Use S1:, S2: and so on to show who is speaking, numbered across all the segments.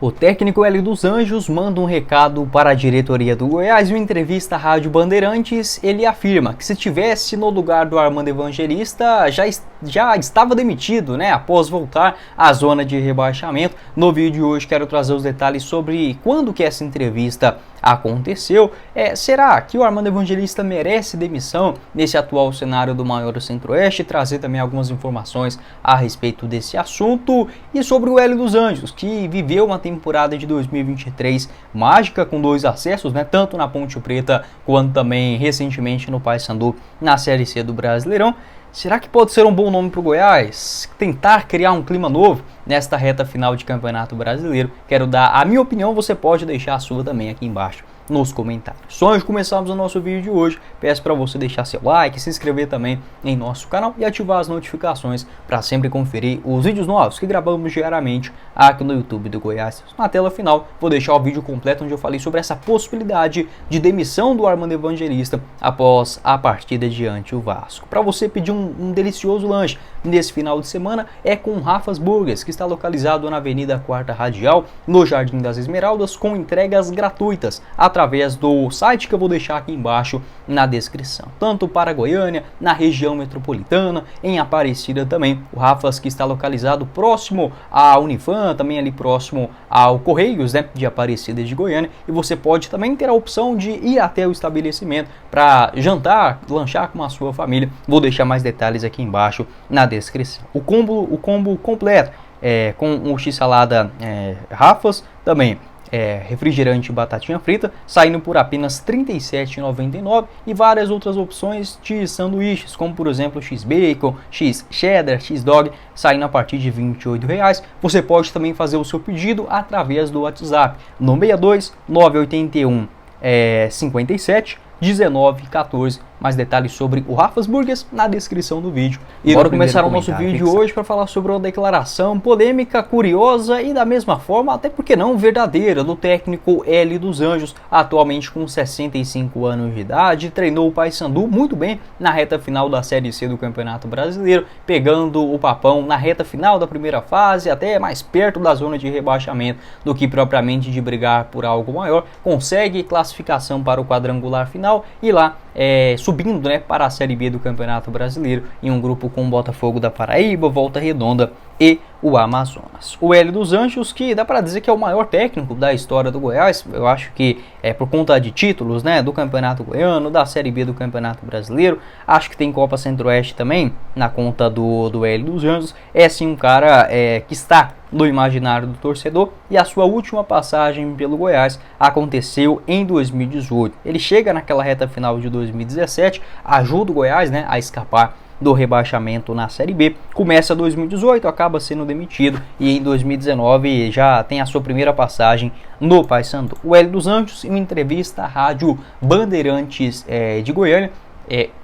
S1: O técnico Hélio dos Anjos manda um recado para a diretoria do Goiás. Em uma entrevista à Rádio Bandeirantes, ele afirma que se estivesse no lugar do Armando Evangelista, já estava demitido, após voltar à zona de rebaixamento. No vídeo de hoje quero trazer os detalhes sobre quando que essa entrevista aconteceu. Será que o Armando Evangelista merece demissão nesse atual cenário do maior Centro-Oeste? Trazer também algumas informações a respeito desse assunto e sobre o Hélio dos Anjos, que viveu uma temporada de 2023 mágica com 2 acessos, tanto na Ponte Preta quanto também recentemente no Paysandu na Série C do Brasileirão. Será que pode ser um bom nome para o Goiás? Tentar criar um clima novo nesta reta final de Campeonato Brasileiro? Quero dar a minha opinião, você pode deixar a sua também aqui embaixo nos comentários. Só antes de começarmos o nosso vídeo de hoje, peço para você deixar seu like, se inscrever também em nosso canal e ativar as notificações para sempre conferir os vídeos novos que gravamos diariamente aqui no YouTube do Goiás. Na tela final vou deixar o vídeo completo onde eu falei sobre essa possibilidade de demissão do Armando Evangelista após a partida diante o Vasco. Para você pedir um delicioso lanche nesse final de semana é com o Rafa's Burgers, que está localizado na Avenida 4ª Radial, no Jardim das Esmeraldas, com entregas gratuitas através do site que eu vou deixar aqui embaixo na descrição. Tanto para Goiânia, na região metropolitana, em Aparecida também. O Rafa's, que está localizado próximo à Unifam, também ali próximo ao Correios, de Aparecida de Goiânia. E você pode também ter a opção de ir até o estabelecimento para jantar, lanchar com a sua família. Vou deixar mais detalhes aqui embaixo na descrição. O combo completo com o x-salada Rafa's, também refrigerante e batatinha frita, saindo por apenas R$ 37,99, e várias outras opções de sanduíches, como por exemplo x-bacon, x-cheddar, x-dog, saindo a partir de R$ 28,00. Você pode também fazer o seu pedido através do WhatsApp no 62 981 57 1914. Mais detalhes sobre o Rafa's Burgers na descrição do vídeo. E bora começar o nosso vídeo hoje para falar sobre uma declaração polêmica, curiosa e da mesma forma, até porque não verdadeira, do técnico Hélio dos Anjos, atualmente com 65 anos de idade. Treinou o Paysandu muito bem na reta final da Série C do Campeonato Brasileiro, pegando o Papão na reta final da primeira fase, até mais perto da zona de rebaixamento do que propriamente de brigar por algo maior. Consegue classificação para o quadrangular final e lá subindo para a Série B do Campeonato Brasileiro, em um grupo com o Botafogo da Paraíba, Volta Redonda e o Amazonas. O Hélio dos Anjos, que dá para dizer que é o maior técnico da história do Goiás, eu acho que por conta de títulos do Campeonato Goiano, da Série B do Campeonato Brasileiro, acho que tem Copa Centro-Oeste também na conta do Hélio dos Anjos. É sim um cara que está no imaginário do torcedor, e a sua última passagem pelo Goiás aconteceu em 2018. Ele chega naquela reta final de 2017, ajuda o Goiás a escapar do rebaixamento na Série B. Começa 2018, acaba sendo demitido e em 2019 já tem a sua primeira passagem no Paysandu. O Hélio dos Anjos, em uma entrevista à Rádio Bandeirantes de Goiânia,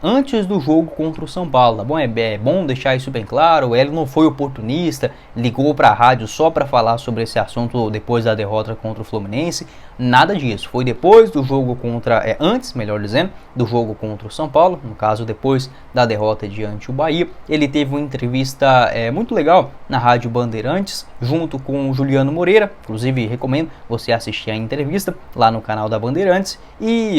S1: antes do jogo contra o São Paulo, tá bom? É bom deixar isso bem claro. O Hélio não foi oportunista, ligou para a rádio só para falar sobre esse assunto depois da derrota contra o Fluminense, nada disso. Foi depois do jogo antes, melhor dizendo, do jogo contra o São Paulo, no caso depois da derrota diante o Bahia. Ele teve uma entrevista muito legal na Rádio Bandeirantes, junto com o Juliano Moreira, inclusive recomendo você assistir a entrevista lá no canal da Bandeirantes, e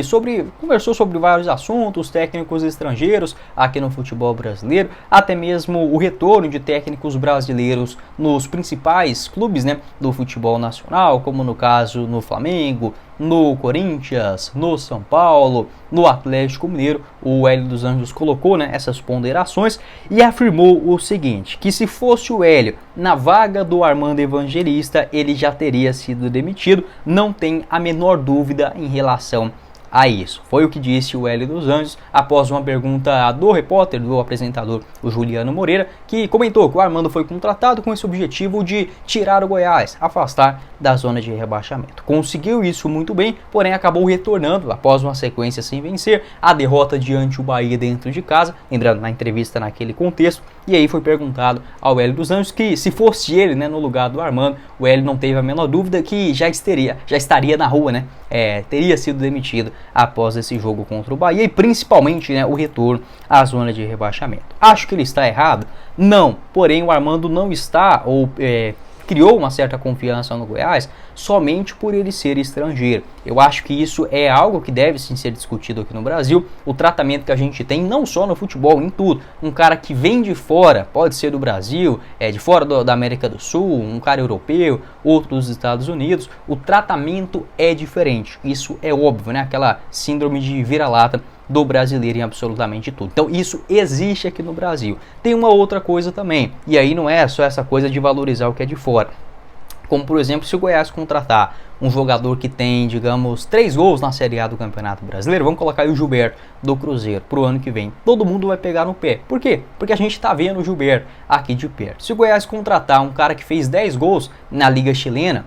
S1: conversou sobre vários assuntos, técnicos estrangeiros aqui no futebol brasileiro, até mesmo o retorno de técnicos brasileiros nos principais clubes do futebol nacional, como no caso no Flamengo, no Corinthians, no São Paulo, no Atlético Mineiro. O Hélio dos Anjos colocou essas ponderações e afirmou o seguinte, que se fosse o Hélio na vaga do Armando Evangelista, ele já teria sido demitido, não tem a menor dúvida em relação a isso. Foi o que disse o Hélio dos Anjos após uma pergunta do repórter, do apresentador, o Juliano Moreira, que comentou que o Armando foi contratado com esse objetivo de tirar o Goiás, afastar da zona de rebaixamento. Conseguiu isso muito bem, porém acabou retornando após uma sequência sem vencer, a derrota diante o Bahia dentro de casa, lembrando na entrevista naquele contexto, e aí foi perguntado ao Hélio dos Anjos que se fosse ele no lugar do Armando, o Hélio não teve a menor dúvida que já estaria na rua, teria sido demitido após esse jogo contra o Bahia, e principalmente o retorno à zona de rebaixamento. Acho que ele está errado? Não, porém o Armando não está, criou uma certa confiança no Goiás somente por ele ser estrangeiro. Eu acho que isso é algo que deve sim ser discutido aqui no Brasil, o tratamento que a gente tem não só no futebol, em tudo. Um cara que vem de fora, pode ser do Brasil, de fora da América do Sul, um cara europeu, outro dos Estados Unidos, o tratamento é diferente. Isso é óbvio, né? Aquela síndrome de vira-lata do brasileiro em absolutamente tudo. Então isso existe aqui no Brasil. Tem uma outra coisa também, e aí não é só essa coisa de valorizar o que é de fora. Como, por exemplo, se o Goiás contratar um jogador que tem, digamos, 3 gols na Série A do Campeonato Brasileiro, vamos colocar aí o Gilberto do Cruzeiro pro ano que vem. Todo mundo vai pegar no pé. Por quê? Porque a gente tá vendo o Gilberto aqui de perto. Se o Goiás contratar um cara que fez 10 gols na Liga Chilena,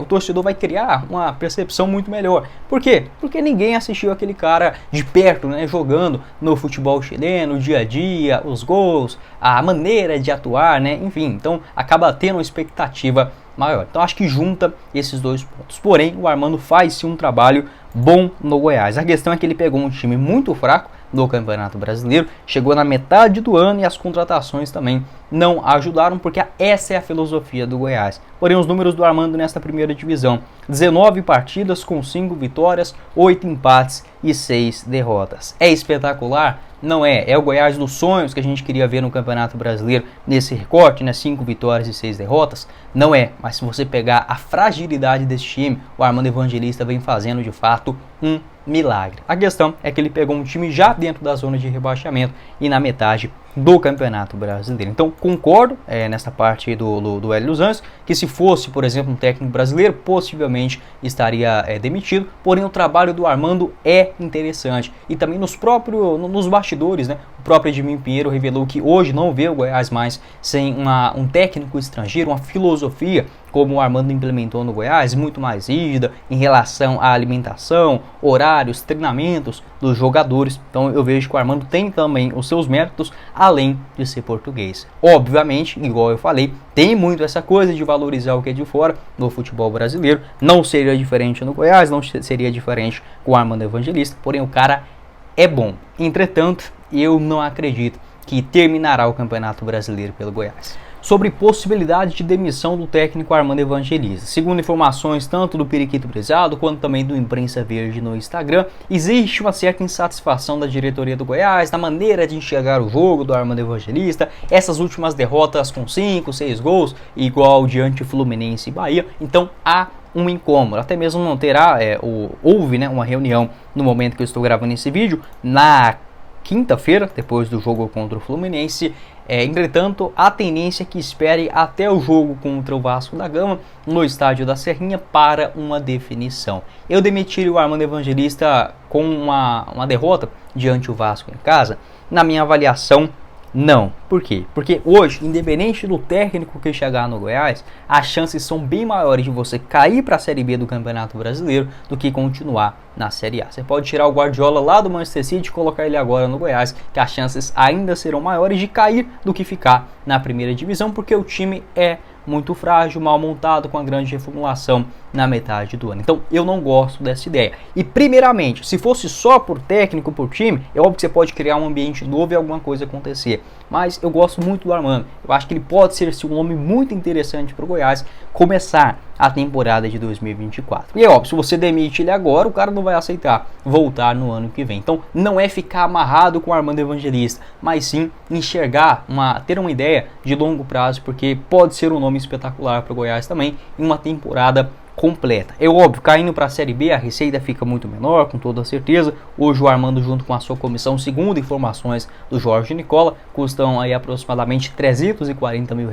S1: o torcedor vai criar uma percepção muito melhor. Por quê? Porque ninguém assistiu aquele cara de perto, né, jogando no futebol chileno, o dia a dia, os gols, a maneira de atuar, né, enfim. Então acaba tendo uma expectativa maior. Então acho que junta esses dois pontos. Porém, o Armando faz sim um trabalho bom no Goiás. A questão é que ele pegou um time muito fraco no Campeonato Brasileiro, chegou na metade do ano e as contratações também não ajudaram, porque essa é a filosofia do Goiás. Porém, os números do Armando nesta primeira divisão: 19 partidas com 5 vitórias, 8 empates e 6 derrotas. É espetacular? Não é. É o Goiás dos sonhos que a gente queria ver no Campeonato Brasileiro nesse recorte, né? 5 vitórias e 6 derrotas? Não é. Mas se você pegar a fragilidade desse time, o Armando Evangelista vem fazendo de fato um milagre. A questão é que ele pegou um time já dentro da zona de rebaixamento e na metade do Campeonato Brasileiro. Então concordo nessa parte do Hélio dos Anjos, que se fosse, por exemplo, um técnico brasileiro, possivelmente estaria demitido. Porém, o trabalho do Armando é interessante. E também nos bastidores, né? O próprio Edmir Pinheiro revelou que hoje não vê o Goiás mais sem um técnico estrangeiro, uma filosofia como o Armando implementou no Goiás, muito mais rígida em relação à alimentação, horários, treinamentos dos jogadores. Então eu vejo que o Armando tem também os seus méritos, além de ser português. Obviamente, igual eu falei, tem muito essa coisa de valorizar o que é de fora no futebol brasileiro. Não seria diferente no Goiás, não seria diferente com o Armando Evangelista, porém o cara é bom. Entretanto, eu não acredito que terminará o Campeonato Brasileiro pelo Goiás. Sobre possibilidade de demissão do técnico Armando Evangelista. Segundo informações tanto do Periquito Brisado quanto também do Imprensa Verde no Instagram, existe uma certa insatisfação da diretoria do Goiás na maneira de enxergar o jogo do Armando Evangelista. Essas últimas derrotas com 5, 6 gols, igual diante Fluminense e Bahia. Então há um incômodo, até mesmo não terá, houve, né, uma reunião no momento que eu estou gravando esse vídeo, na quinta-feira, depois do jogo contra o Fluminense. Entretanto, a tendência é que espere até o jogo contra o Vasco da Gama no estádio da Serrinha para uma definição. Eu demitiria o Armando Evangelista com uma derrota diante o Vasco em casa? Na minha avaliação, não. Por quê? Porque hoje, independente do técnico que chegar no Goiás, as chances são bem maiores de você cair para a Série B do Campeonato Brasileiro do que continuar na Série A. Você pode tirar o Guardiola lá do Manchester City e colocar ele agora no Goiás, que as chances ainda serão maiores de cair do que ficar na primeira divisão, porque o time é muito frágil, mal montado, com a grande reformulação na metade do ano. Então eu não gosto dessa ideia. E primeiramente, se fosse só por técnico, por time, é óbvio que você pode criar um ambiente novo e alguma coisa acontecer. Mas eu gosto muito do Armando. Eu acho que ele pode ser um nome muito interessante para o Goiás começar a temporada de 2024. E é óbvio, se você demite ele agora, o cara não vai aceitar voltar no ano que vem. Então não é ficar amarrado com o Armando Evangelista, mas sim enxergar, ter uma ideia de longo prazo, porque pode ser um nome espetacular para o Goiás também em uma temporada completa. É óbvio, caindo para a Série B, a receita fica muito menor, com toda certeza. Hoje o Armando, junto com a sua comissão, segundo informações do Jorge Nicola, custam aí aproximadamente R$340 mil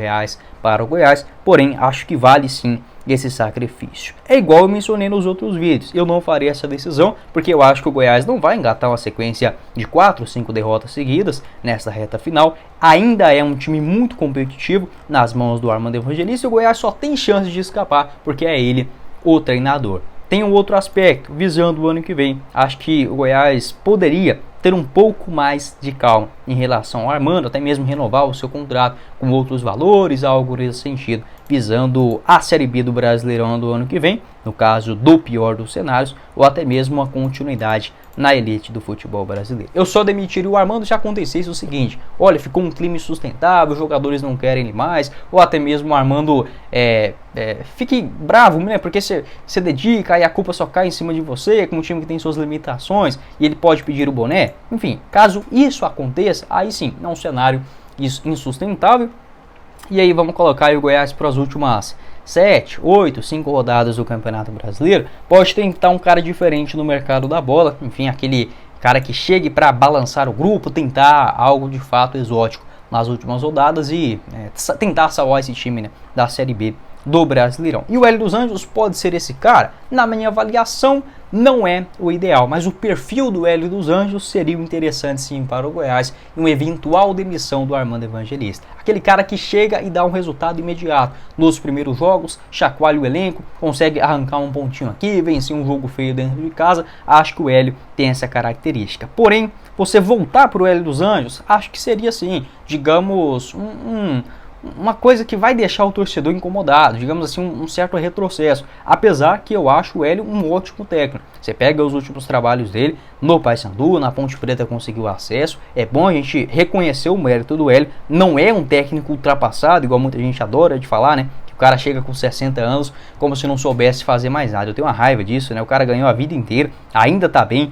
S1: para o Goiás. Porém, acho que vale sim esse sacrifício. É igual eu mencionei nos outros vídeos, eu não farei essa decisão, porque eu acho que o Goiás não vai engatar uma sequência de 4 ou 5 derrotas seguidas nessa reta final. Ainda é um time muito competitivo nas mãos do Armando Evangelista, e o Goiás só tem chance de escapar, porque é ele o treinador. Tem um outro aspecto, visando o ano que vem. Acho que o Goiás poderia ter um pouco mais de calma em relação ao Armando, até mesmo renovar o seu contrato com outros valores, algo nesse sentido, visando a Série B do Brasileirão do ano que vem, no caso do pior dos cenários, ou até mesmo uma continuidade na elite do futebol brasileiro. Eu só demitiria o Armando se acontecesse o seguinte: olha, ficou um clima insustentável, os jogadores não querem ele mais, ou até mesmo o Armando fique bravo, né? Porque você dedica e a culpa só cai em cima de você, com um time que tem suas limitações, e ele pode pedir o boné. Enfim, caso isso aconteça, aí sim, é um cenário insustentável. E aí vamos colocar aí o Goiás para as últimas 7, 8, 5 rodadas do Campeonato Brasileiro. Pode tentar um cara diferente no mercado da bola. Enfim, aquele cara que chegue para balançar o grupo, tentar algo de fato exótico nas últimas rodadas e tentar salvar esse time, né, da Série B do Brasileirão. E o Hélio dos Anjos pode ser esse cara? Na minha avaliação, não é o ideal, mas o perfil do Hélio dos Anjos seria interessante sim para o Goiás em uma eventual demissão do Armando Evangelista. Aquele cara que chega e dá um resultado imediato nos primeiros jogos, chacoalha o elenco, consegue arrancar um pontinho aqui, vencer um jogo feio dentro de casa. Acho que o Hélio tem essa característica. Porém, você voltar para o Hélio dos Anjos, acho que seria assim, digamos, uma coisa que vai deixar o torcedor incomodado, digamos assim, um certo retrocesso, apesar que eu acho o Hélio um ótimo técnico. Você pega os últimos trabalhos dele no Paysandu, na Ponte Preta conseguiu acesso, é bom a gente reconhecer o mérito do Hélio, não é um técnico ultrapassado, igual muita gente adora de falar, né? O cara chega com 60 anos como se não soubesse fazer mais nada. Eu tenho uma raiva disso, né? O cara ganhou a vida inteira, ainda tá bem,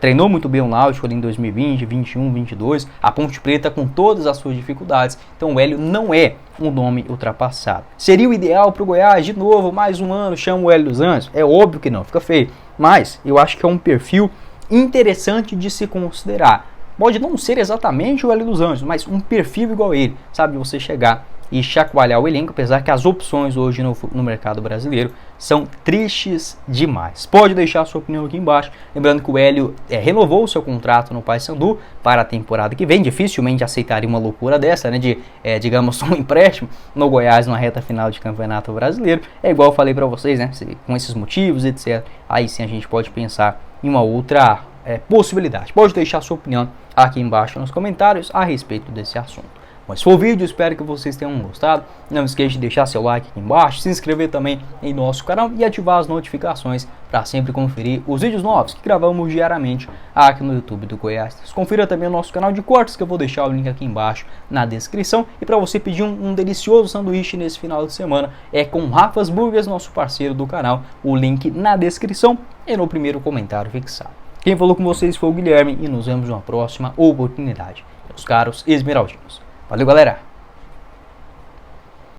S1: treinou muito bem o Náutico ali em 2020, 21, 22, a Ponte Preta com todas as suas dificuldades. Então o Hélio não é um nome ultrapassado. Seria o ideal pro Goiás, de novo, mais um ano, chama o Hélio dos Anjos? É óbvio que não, fica feio. Mas eu acho que é um perfil interessante de se considerar. Pode não ser exatamente o Hélio dos Anjos, mas um perfil igual a ele, sabe? Você chegar e chacoalhar o elenco, apesar que as opções hoje no mercado brasileiro são tristes demais. Pode deixar a sua opinião aqui embaixo. Lembrando que o Hélio renovou o seu contrato no Paysandu para a temporada que vem. Dificilmente aceitaria uma loucura dessa, né, de, digamos, um empréstimo no Goiás na reta final de Campeonato Brasileiro. É igual eu falei para vocês, né, com esses motivos, etc. Aí sim a gente pode pensar em uma outra possibilidade. Pode deixar a sua opinião aqui embaixo nos comentários a respeito desse assunto. Mas foi o vídeo, espero que vocês tenham gostado. Não esqueça de deixar seu like aqui embaixo, se inscrever também em nosso canal e ativar as notificações para sempre conferir os vídeos novos que gravamos diariamente aqui no YouTube do Goiás. Confira também o nosso canal de cortes, que eu vou deixar o link aqui embaixo na descrição. E para você pedir um delicioso sanduíche nesse final de semana, é com Rafa's Burgers, nosso parceiro do canal. O link na descrição e no primeiro comentário fixado. Quem falou com vocês foi o Guilherme e nos vemos numa próxima oportunidade. Meus caros esmeraldinos. Valeu, galera!